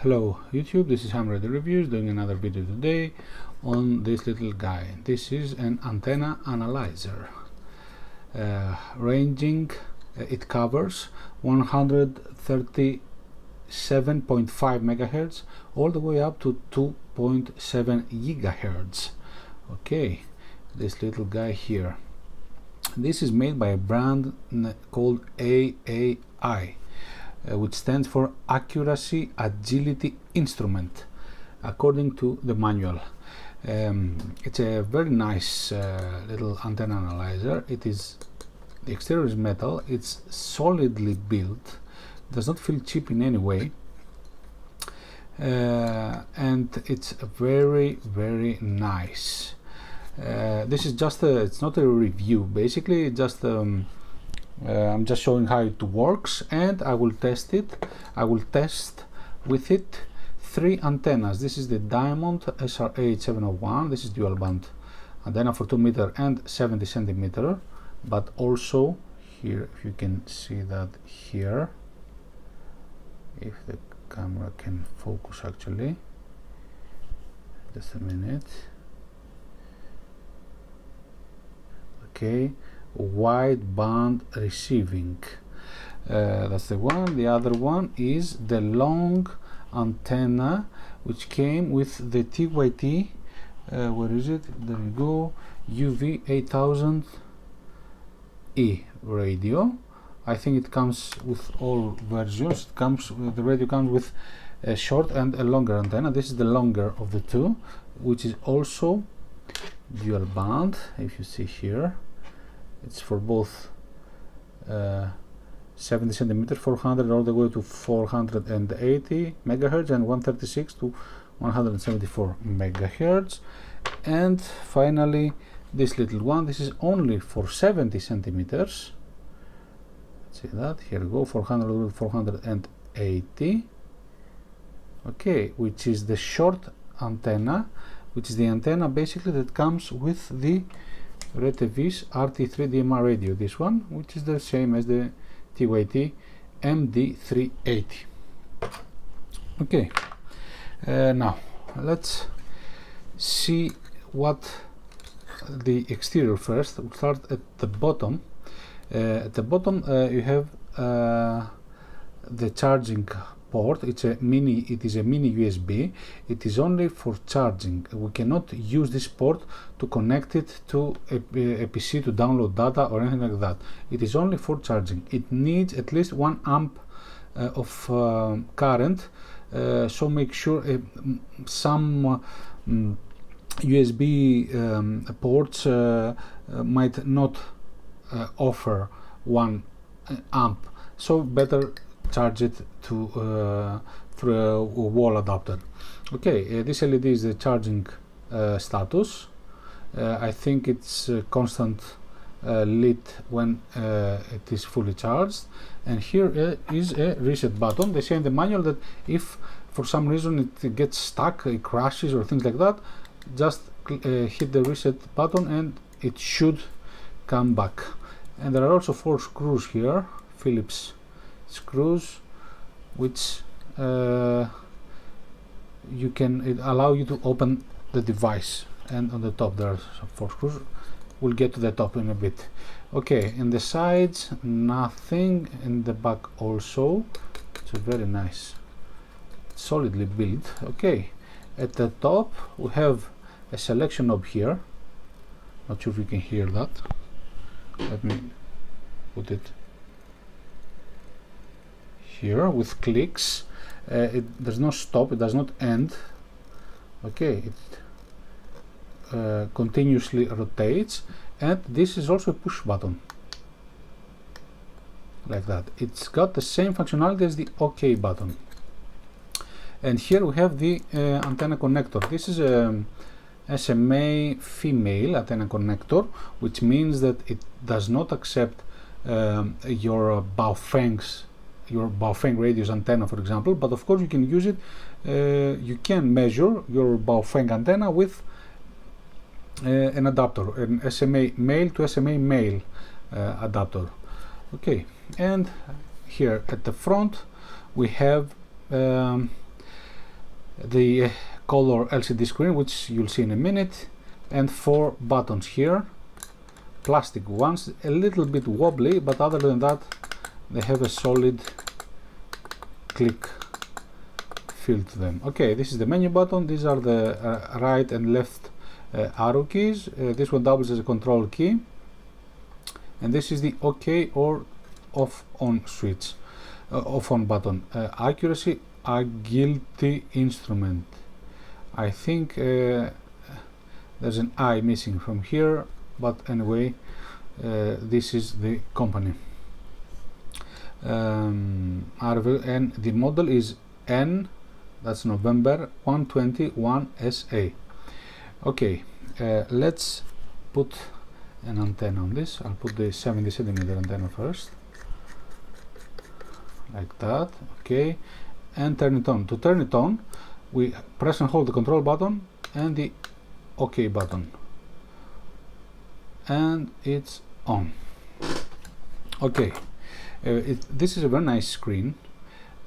Hello YouTube, this is Hammer the Reviews doing another video today on this little guy. This is an antenna analyzer ranging, it covers 137.5 megahertz all the way up to 2.7 gigahertz. Okay, this little guy here. This is made by a brand called AAI. Which stands for Accuracy Agility Instrument, according to the manual. It's a very nice little antenna analyzer. The exterior is metal, it's solidly built, does not feel cheap in any way, and it's very nice. This is just it's not a review, basically just I'm just showing how it works, and I will test it. I will test with it 3 antennas. This is the Diamond SR8701. This is dual band antenna for 2 meter and 70 centimeter, but also here, if you can see that here, if the camera can focus actually, just a minute. Okay, wide band receiving, that's the one. The other one is the long antenna, which came with the TYT, where is it, there you go, UV8000E radio. I think it comes with all versions. It comes with, the radio comes with a short and a longer antenna. This is the longer of the two, which is also dual band. If you see here, it's for both 70 centimeter, 400 all the way to 480 megahertz, and 136 to 174 megahertz. And finally, this little one, this is only for 70 centimeters. Let's see that, here we go, 400 to 480. Okay, which is the short antenna, which is the antenna basically that comes with the Retevis RT3 DMR radio, this one, which is the same as the TYT MD380. Okay, now let's see what the exterior first. We'll start at the bottom. At the bottom you have the charging port. It is a mini USB. It is only for charging. We cannot use this port to connect it to a PC to download data or anything like that. It is only for charging. It needs at least 1 amp of current, so make sure some USB ports might not offer 1 amp, so better charge it to through a wall adapter. Okay, this LED is the charging status. I think it's constant lit when it is fully charged. And here is a reset button. They say in the manual that if for some reason it gets stuck, it crashes or things like that, just hit the reset button and it should come back. And there are also 4 screws here, Phillips screws, which you can allow you to open the device, and on the top there are 4 screws. We'll get to the top in a bit. Okay, in the sides nothing, in the back also. It's a very nice, solidly built. Okay, at the top we have a selection knob here. Not sure if you can hear that. Let me put it here with clicks. It does not stop, it does not end. Okay, it continuously rotates, and this is also a push button, like that. It's got the same functionality as the OK button. And here we have the antenna connector. This is a SMA female antenna connector, which means that it does not accept your Baofeng radius antenna, for example, but of course you can use it. You can measure your Baofeng antenna with an adapter, an SMA male to SMA male adapter. Okay, and here at the front we have the color LCD screen, which you'll see in a minute, and 4 buttons here, plastic ones, a little bit wobbly, but other than that they have a solid click feel to them. Okay, this is the menu button. These are the right and left arrow keys. This one doubles as a control key, and this is the OK or off on switch, off on button. Accuracy, agility, instrument. I think there's an I missing from here, but anyway, this is the company. And the model is N, that's November, 1201SA. Okay, let's put an antenna on this. I'll put the 70 centimeter antenna first, like that. Okay, and turn it on. To turn it on, we press and hold the control button and the OK button, and it's on. Okay, this is a very nice screen,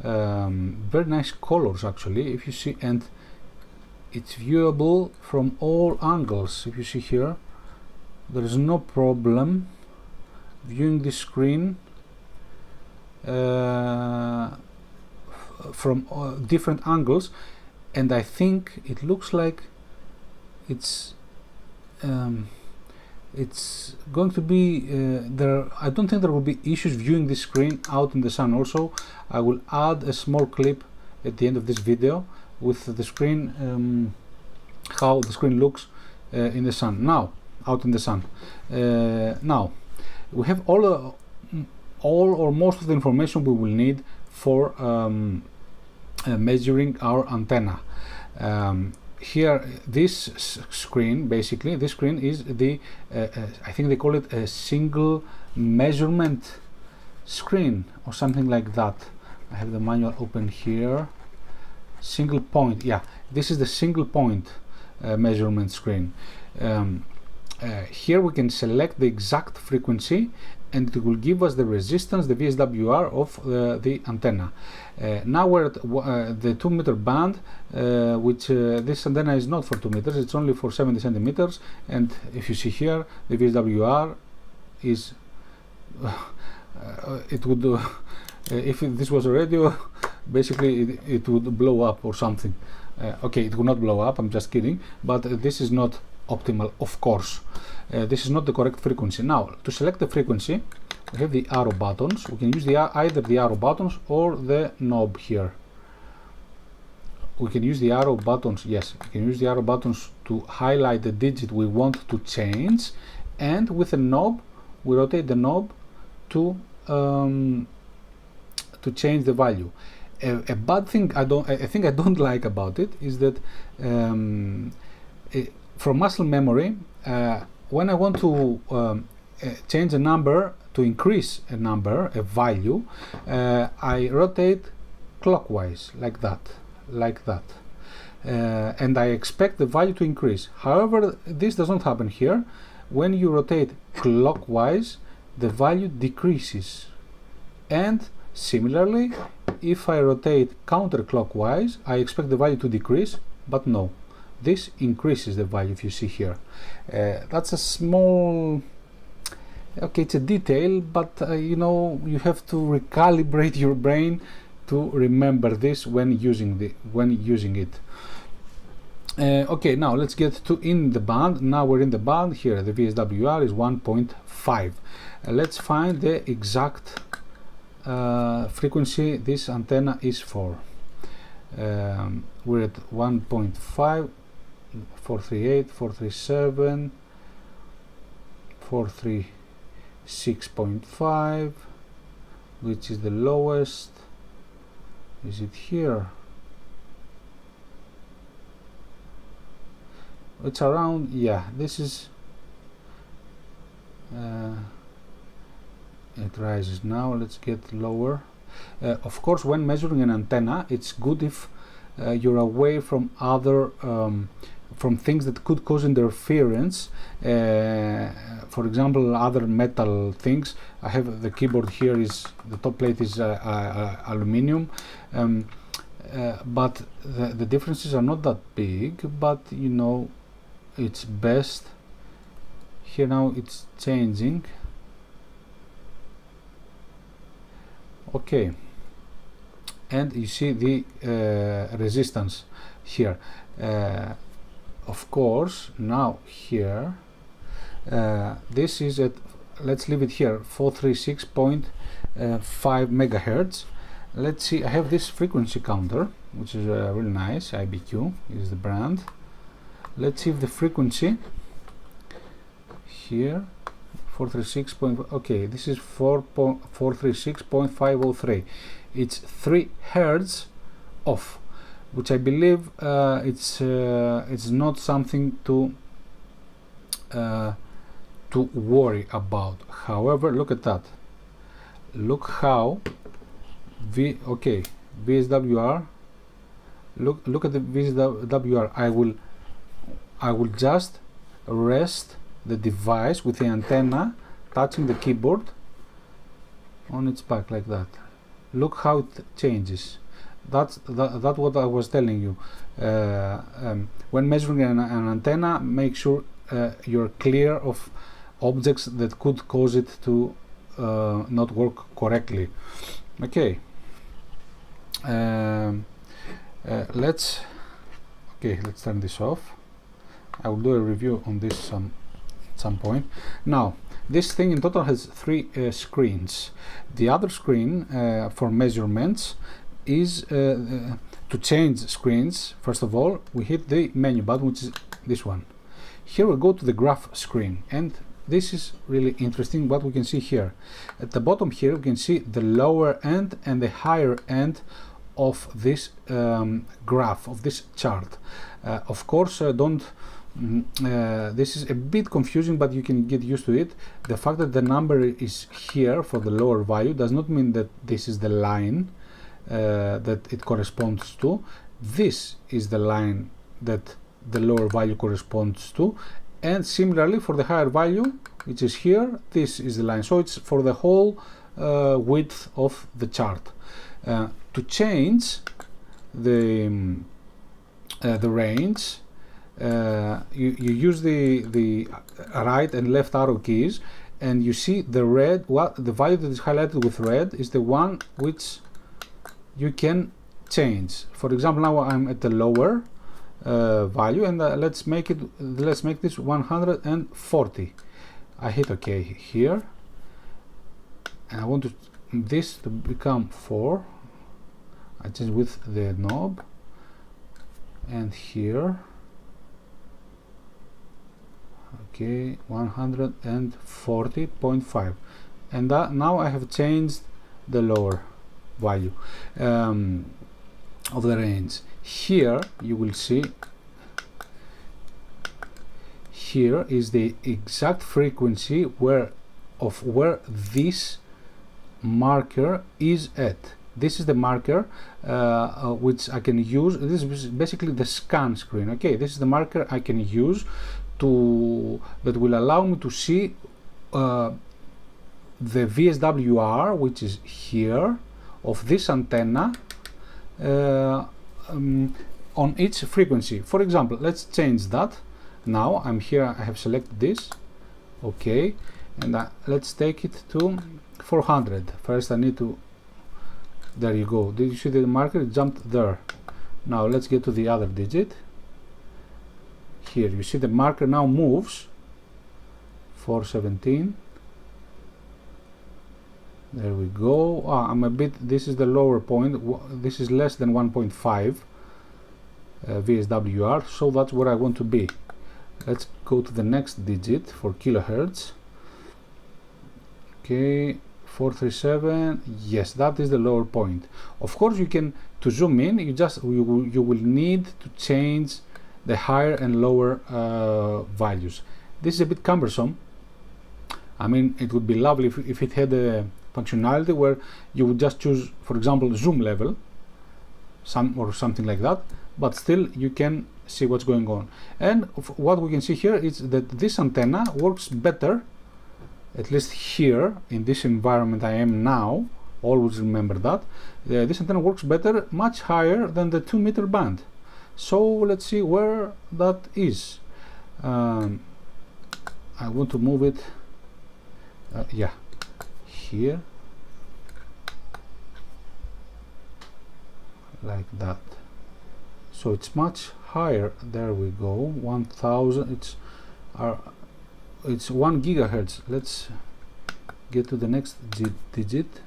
very nice colors actually, if you see, and it's viewable from all angles. If you see here, there is no problem viewing the screen from different angles, and I think it looks like it's going to be I don't think there will be issues viewing this screen out in the sun. Also, I will add a small clip at the end of this video with the screen, how the screen looks in the sun, now out in the sun. Now we have all or most of the information we will need for measuring our antenna. Here, this screen, basically, this screen is the I think they call it a single measurement screen or something like that. I have the manual open here. Single point, yeah, this is the single point measurement screen. Here we can select the exact frequency, and it will give us the resistance, the VSWR of the antenna. Now we're at the 2 meter band, which this antenna is not for 2 meters, it's only for 70 centimeters. And if you see here, the VSWR is, it would, if this was a radio, basically it would blow up or something. Okay, it will not blow up, I'm just kidding, but this is not optimal, of course. This is not the correct frequency. Now, to select the frequency, we have the arrow buttons. We can use either the arrow buttons or the knob here. We can use the arrow buttons, yes, we can use the arrow buttons to highlight the digit we want to change, and with a knob, we rotate the knob to change the value. A bad thing I don't like about it is that from muscle memory, when I want to change a number, to increase a number, a value, I rotate clockwise, like that, and I expect the value to increase. However, this does not happen here. When you rotate clockwise, the value decreases, and similarly, if I rotate counterclockwise, I expect the value to decrease, but no, this increases the value. If you see here, that's a small, okay, it's a detail, but you know, you have to recalibrate your brain to remember this when using it. Okay, now let's get to in the band. Now we're in the band. Here the VSWR is 1.5. Let's find the exact frequency this antenna is for. We're at 1.5, 438, 437, 436.5, which is the lowest. Is it here? It's around, yeah, this is it rises now. Let's get lower. Of course, when measuring an antenna, it's good if you're away from other from things that could cause interference, for example, other metal things. I have the keyboard here, is the top plate is aluminium. but the differences are not that big, but you know, it's best. Here now it's changing. Okay, and you see the resistance here. Of course, now here this is at, let's leave it here, 436.5 megahertz. Let's see, I have this frequency counter, which is really nice. IBQ is the brand. Let's see if the frequency here, 436. Okay, this is 436.503. It's 3 hertz off, which I believe it's not something to worry about. However, look at that. Look how VSWR. Look at the VSWR. I will just rest the device with the antenna touching the keyboard on its back like that. Look how it changes. That's what I was telling you. When measuring an antenna, make sure you're clear of objects that could cause it to not work correctly. Okay. Let's turn this off. I will do a review on this at some point. Now, this thing in total has 3 screens. The other screen for measurements is to change screens. First of all, we hit the menu button, which is this one. Here we go to the graph screen, and this is really interesting what we can see here. At the bottom here we can see the lower end and the higher end of this graph, of this chart. Of course, this is a bit confusing, but you can get used to it. The fact that the number is here for the lower value does not mean that this is the line that it corresponds to. This is the line that the lower value corresponds to, and similarly for the higher value, which is here, this is the line. So it's for the whole width of the chart. To change the range, you use the right and left arrow keys, and you see the red. The value that is highlighted with red is the one which you can change. For example, now I'm at the lower value, and let's make this 140. I hit OK here, and I want this to become 4. I change with the knob, and here, okay, 140.5, and now I have changed the lower value of the range. Here you will see, here is the exact frequency where this marker is at. This is the marker which I can use. This is basically the scan screen. Okay, this is the marker I can use that will allow me to see the VSWR, which is here, of this antenna on each frequency. For example, let's change that. Now I'm here, I have selected this, okay, and let's take it to 400. First I need to, there you go, did you see the marker? It jumped there. Now let's get to the other digit. Here you see the marker now moves, 417. There we go. I'm a bit, this is the lower point, this is less than 1.5 VSWR, so that's where I want to be. Let's go to the next digit for kilohertz. Okay, 437. Yes, that is the lower point. Of course, you can, to zoom in, you will need to change the higher and lower values. This is a bit cumbersome. I mean, it would be lovely if it had a functionality where you would just choose, for example, zoom level, or something like that, but still you can see what's going on. And what we can see here is that this antenna works better, at least here in this environment I am now, always remember that. This antenna works better, much higher than the 2 meter band. So let's see where that is. I want to move it, yeah, here, like that. So it's much higher. There we go. 1000. It's 1 gigahertz. Let's get to the next digit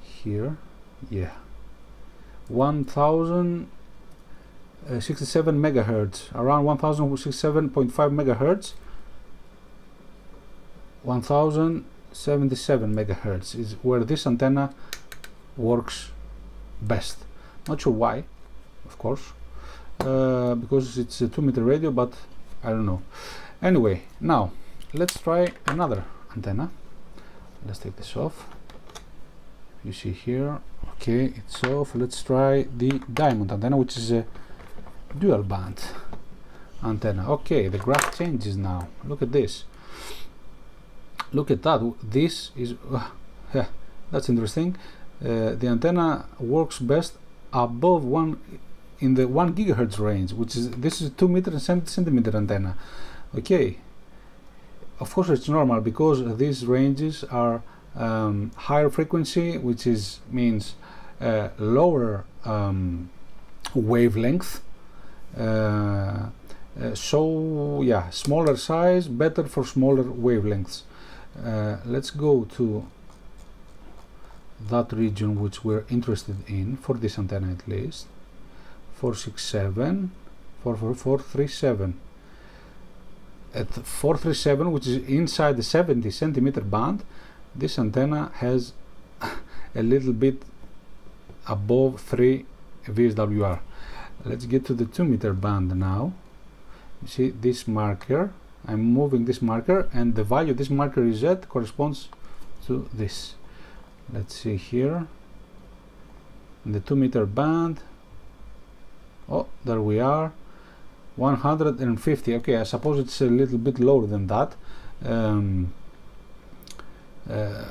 here. Yeah, 1067 megahertz, around 1067.5 megahertz. 1077 megahertz is where this antenna works best. Not sure why, of course, because it's a 2 meter radio, but I don't know. Anyway, now let's try another antenna. Let's take this off. You see here, okay, it's off. Let's try the diamond antenna, which is a dual band antenna. Okay, the graph changes now. Look at this. Look at that. This is yeah, that's interesting. The antenna works best above in the 1 gigahertz range, which is, this is 2 meter and 70 centimeter antenna. Okay, of course it's normal because these ranges are higher frequency, which means lower wavelength. So yeah, smaller size, better for smaller wavelengths. Let's go to that region which we're interested in, for this antenna at least. 437. At 437, which is inside the 70 centimeter band, this antenna has a little bit above 3 VSWR. Let's get to the 2 meter band now. You see this marker, I'm moving this marker, and the value this marker is at corresponds to this. Let's see here, in the 2 meter band. Oh, there we are, 150. Okay, I suppose it's a little bit lower than that,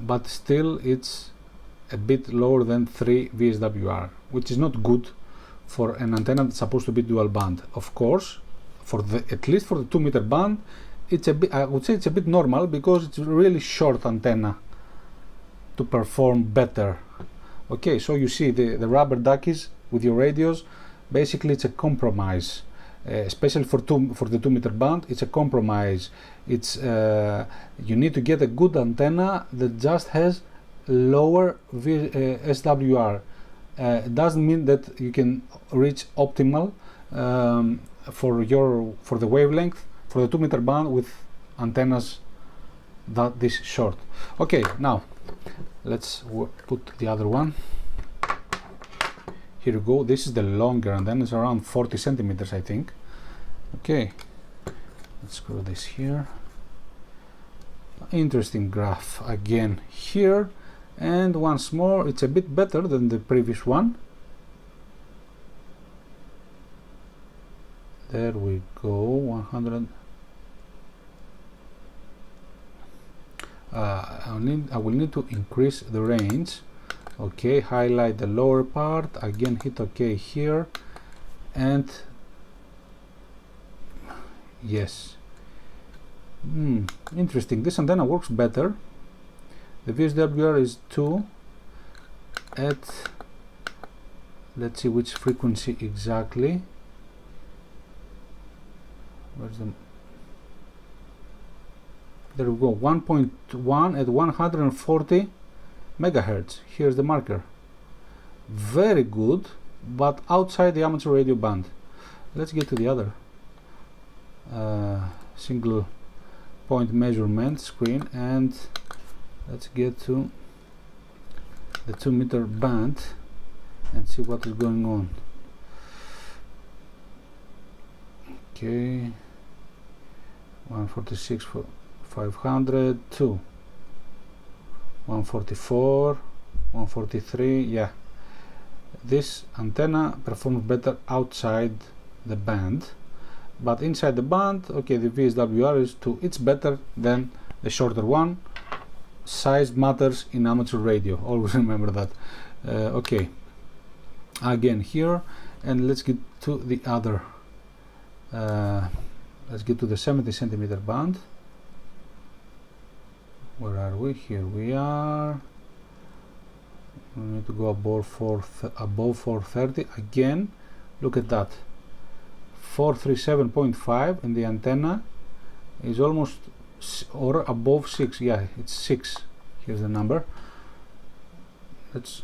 but still it's a bit lower than 3 VSWR, which is not good for an antenna that's supposed to be dual band. Of course, at least for the 2 meter band, it's a bit, I would say it's a bit normal, because it's a really short antenna to perform better. Okay, so you see the rubber duckies with your radios, basically it's a compromise, especially for the 2 meter band. It's a compromise. It's you need to get a good antenna that just has lower SWR. It doesn't mean that you can reach optimal for the wavelength for the 2 meter band with antennas that this short. Okay, now let's put the other one. Here we go. This is the longer, and then it's around 40 centimeters, I think. Okay, let's screw this here. Interesting graph again here, and once more it's a bit better than the previous one. There we go, 100. I will need to increase the range. Okay, highlight the lower part, again hit OK here, and yes, interesting. This antenna works better. The VSWR is 2 at, let's see which frequency exactly. Where's the, there we go, 1.1 at 140 megahertz. Here's the marker. Very good, but outside the amateur radio band. Let's get to the other single point measurement screen, and let's get to the 2 meter band and see what is going on. Okay, 146 for 500, 2, 144, 143. Yeah, this antenna performs better outside the band, but inside the band, okay, the VSWR is 2. It's better than the shorter one, size matters in amateur radio, always remember that. Okay, again here, and let's get to the other, let's get to the 70 centimeter band. Where are we? Here we are. We need to go above 430 again. Look at that, 437.5, and the antenna is almost or above 6. Yeah, it's 6. Here's the number. Let's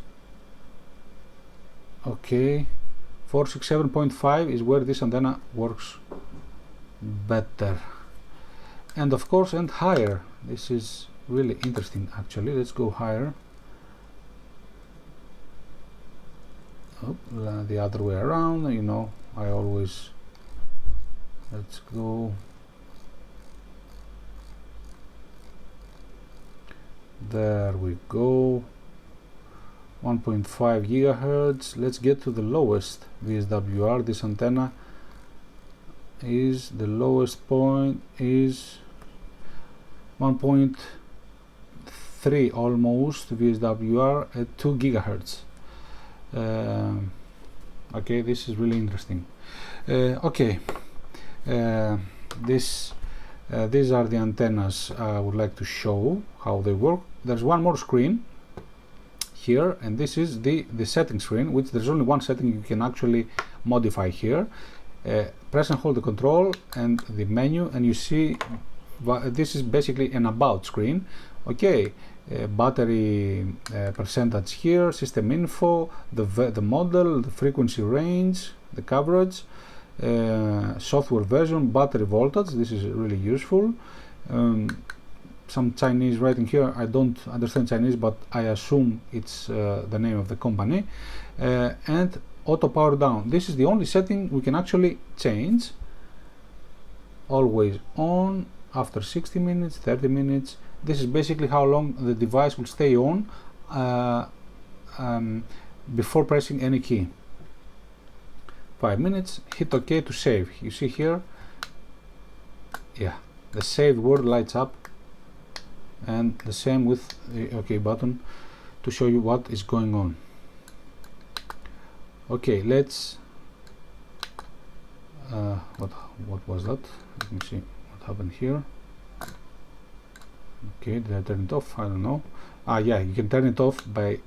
okay, 467.5 is where this antenna works better, and of course, and higher. This is really interesting actually. Let's go higher. Oh, the other way around, you know, I always, let's go, there we go, 1.5 gigahertz. Let's get to the lowest VSWR. This antenna is, the lowest point is 1.3 almost VSWR at 2 gigahertz. Okay, this is really interesting. Okay, these are the antennas I would like to show how they work. There's one more screen here, and this is the setting screen, which there's only one setting you can actually modify here. Press and hold the control and the menu, and you see this is basically an about screen. Okay, battery percentage here, system info, the model, the frequency range, the coverage, software version, battery voltage. This is really useful. Some Chinese writing here. I don't understand Chinese, but I assume it's the name of the company. And auto power down. This is the only setting we can actually change. Always on, after 60 minutes, 30 minutes. This is basically how long the device will stay on before pressing any key. 5 minutes, hit OK to save. You see here, yeah, the saved word lights up, and the same with the OK button to show you what is going on. Okay, let's what was that? Let me see what happened here. Okay, did I turn it off? I don't know. Ah, yeah, you can turn it off by,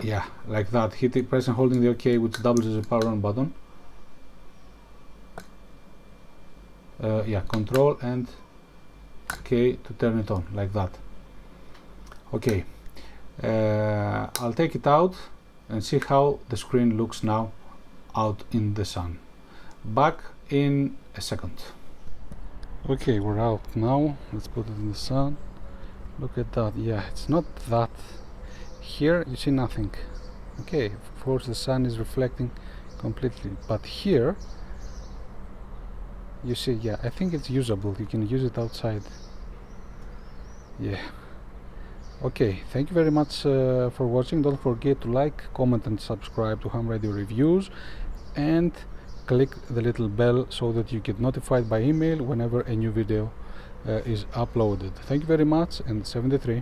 yeah, like that. Hit it, press and holding the OK, which doubles as a power on button. Yeah, control and OK to turn it on, like that. Okay, I'll take it out and see how the screen looks now out in the sun. Back in a second. Okay, we're out now. Let's put it in the sun. Look at that. Yeah, it's not that. Here you see nothing. Okay, of course the sun is reflecting completely, but here you see, yeah, I think it's usable. You can use it outside. Yeah. Okay, thank you very much for watching. Don't forget to like, comment and subscribe to Ham Radio Reviews, and click the little bell so that you get notified by email whenever a new video is uploaded. Thank you very much, and 73.